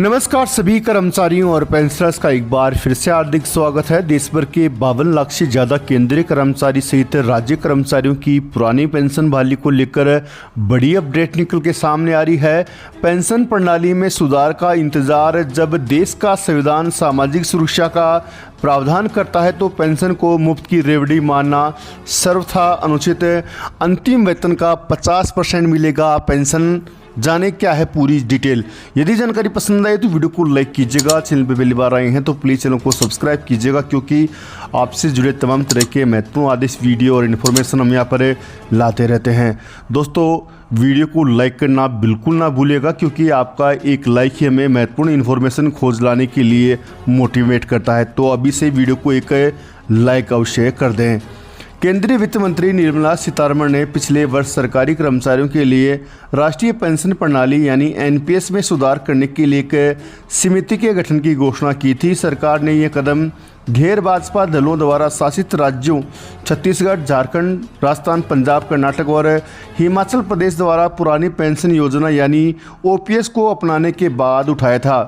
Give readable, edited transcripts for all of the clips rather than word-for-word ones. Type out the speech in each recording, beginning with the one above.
नमस्कार सभी कर्मचारियों और पेंशनर्स का एक बार फिर से हार्दिक स्वागत है। देश भर के 52 लाख से ज़्यादा केंद्रीय कर्मचारी सहित राज्य कर्मचारियों की पुरानी पेंशन बहाली को लेकर बड़ी अपडेट निकल के सामने आ रही है। पेंशन प्रणाली में सुधार का इंतजार जब देश का संविधान सामाजिक सुरक्षा का प्रावधान करता है तो पेंशन को मुफ्त की रेवड़ी मानना सर्वथा अनुचित। अंतिम वेतन का 50% मिलेगा पेंशन। जाने क्या है पूरी डिटेल। यदि जानकारी पसंद आए तो वीडियो को लाइक कीजिएगा। चैनल पर पहली बार आए हैं तो प्लीज़ चैनल को सब्सक्राइब कीजिएगा, क्योंकि आपसे जुड़े तमाम तरह के महत्वपूर्ण आदेश, वीडियो और इन्फॉर्मेशन हम यहाँ पर लाते रहते हैं। दोस्तों, वीडियो को लाइक करना बिल्कुल ना भूलिएगा, क्योंकि आपका एक लाइक ही हमें महत्वपूर्ण इन्फॉर्मेशन खोज लाने के लिए मोटिवेट करता है। तो अभी से वीडियो को एक लाइक अवश्य कर दें। केंद्रीय वित्त मंत्री निर्मला सीतारमण ने पिछले वर्ष सरकारी कर्मचारियों के लिए राष्ट्रीय पेंशन प्रणाली यानी एनपीएस में सुधार करने के लिए एक समिति के गठन की घोषणा की थी। सरकार ने यह कदम गैर भाजपा दलों द्वारा शासित राज्यों छत्तीसगढ़, झारखंड, राजस्थान, पंजाब, कर्नाटक और हिमाचल प्रदेश द्वारा पुरानी पेंशन योजना यानी ओपीएस को अपनाने के बाद उठाया था।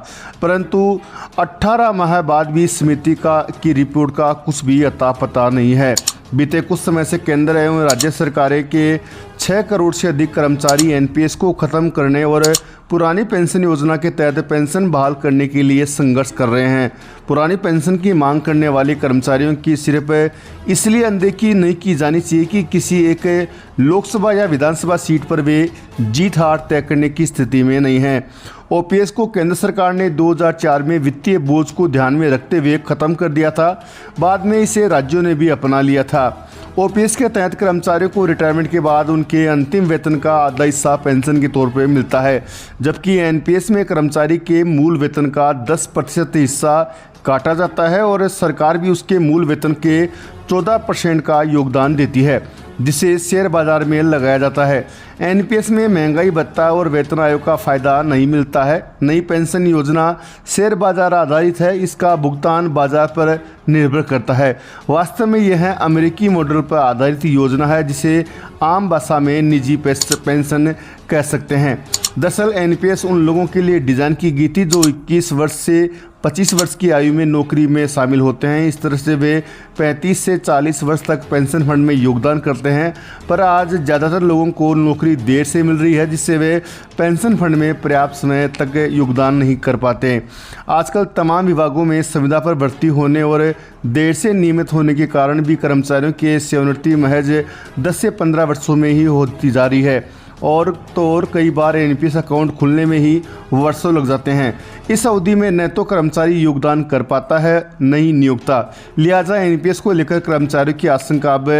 परंतु 18 माह बाद भी समिति की रिपोर्ट का कुछ भी अता पता नहीं है। बीते कुछ समय से केंद्र एवं राज्य सरकारें के 6 करोड़ से अधिक कर्मचारी एनपीएस को खत्म करने और पुरानी पेंशन योजना के तहत पेंशन बहाल करने के लिए संघर्ष कर रहे हैं। पुरानी पेंशन की मांग करने वाले कर्मचारियों की सिर्फ इसलिए अनदेखी नहीं की जानी चाहिए कि किसी एक लोकसभा या विधानसभा सीट पर वे जीत हार तय करने की स्थिति में नहीं हैं। ओपीएस को केंद्र सरकार ने 2004 में वित्तीय बोझ को ध्यान में रखते हुए खत्म कर दिया था। बाद में इसे राज्यों ने भी अपना लिया था। ओपीएस के तहत कर्मचारियों को रिटायरमेंट के बाद उनके अंतिम वेतन का आधा हिस्सा पेंशन के तौर पर मिलता है, जबकि एनपीएस में कर्मचारी के मूल वेतन का 10% हिस्सा काटा जाता है और सरकार भी उसके मूल वेतन के 14% का योगदान देती है, जिसे शेयर बाजार में लगाया जाता है। एनपीएस में महंगाई भत्ता और वेतन आयोग का फायदा नहीं मिलता है। नई पेंशन योजना शेयर बाजार आधारित है, इसका भुगतान बाजार पर निर्भर करता है। वास्तव में यह अमेरिकी मॉडल पर आधारित योजना है, जिसे आम भाषा में निजी पेंशन कह सकते हैं। दरअसल एनपीएस उन लोगों के लिए डिज़ाइन की गई थी जो 21 वर्ष से 25 वर्ष की आयु में नौकरी में शामिल होते हैं। इस तरह से वे 35 से 40 वर्ष तक पेंशन फंड में योगदान करते हैं, पर आज ज़्यादातर लोगों को नौकरी देर से मिल रही है, जिससे वे पेंशन फंड में पर्याप्त समय तक योगदान नहीं कर पाते। आजकल तमाम विभागों में संविदा पर भर्ती होने और देर से नियमित होने के कारण भी कर्मचारियों की सेवानिवृत्ति महज 10 से 15 वर्षों में ही होती जा रही है, और कई बार एनपीएस अकाउंट खुलने में ही वर्षों लग जाते हैं। इस अवधि में न तो कर्मचारी योगदान कर पाता है, न ही नियोक्ता। लिहाजा एनपीएस को लेकर कर्मचारियों की आशंका अब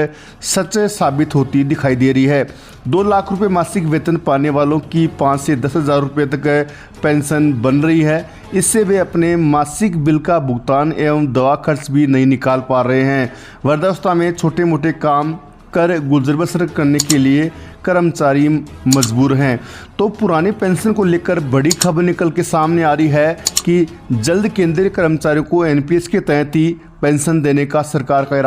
सच साबित होती दिखाई दे रही है। 2 लाख रुपए मासिक वेतन पाने वालों की 5 से 10 हज़ार रुपये तक पेंशन बन रही है। इससे वे अपने मासिक बिल का भुगतान एवं दवा खर्च भी नहीं निकाल पा रहे हैं। वृद्धावस्था में छोटे मोटे काम कर गुजर बसर करने के लिए कर्मचारी मजबूर हैं। तो पुरानी पेंशन को लेकर बड़ी खबर निकल के सामने आ रही है कि जल्द केंद्रीय कर्मचारियों को एनपीएस के तहत ही पेंशन देने का सरकार का इरादा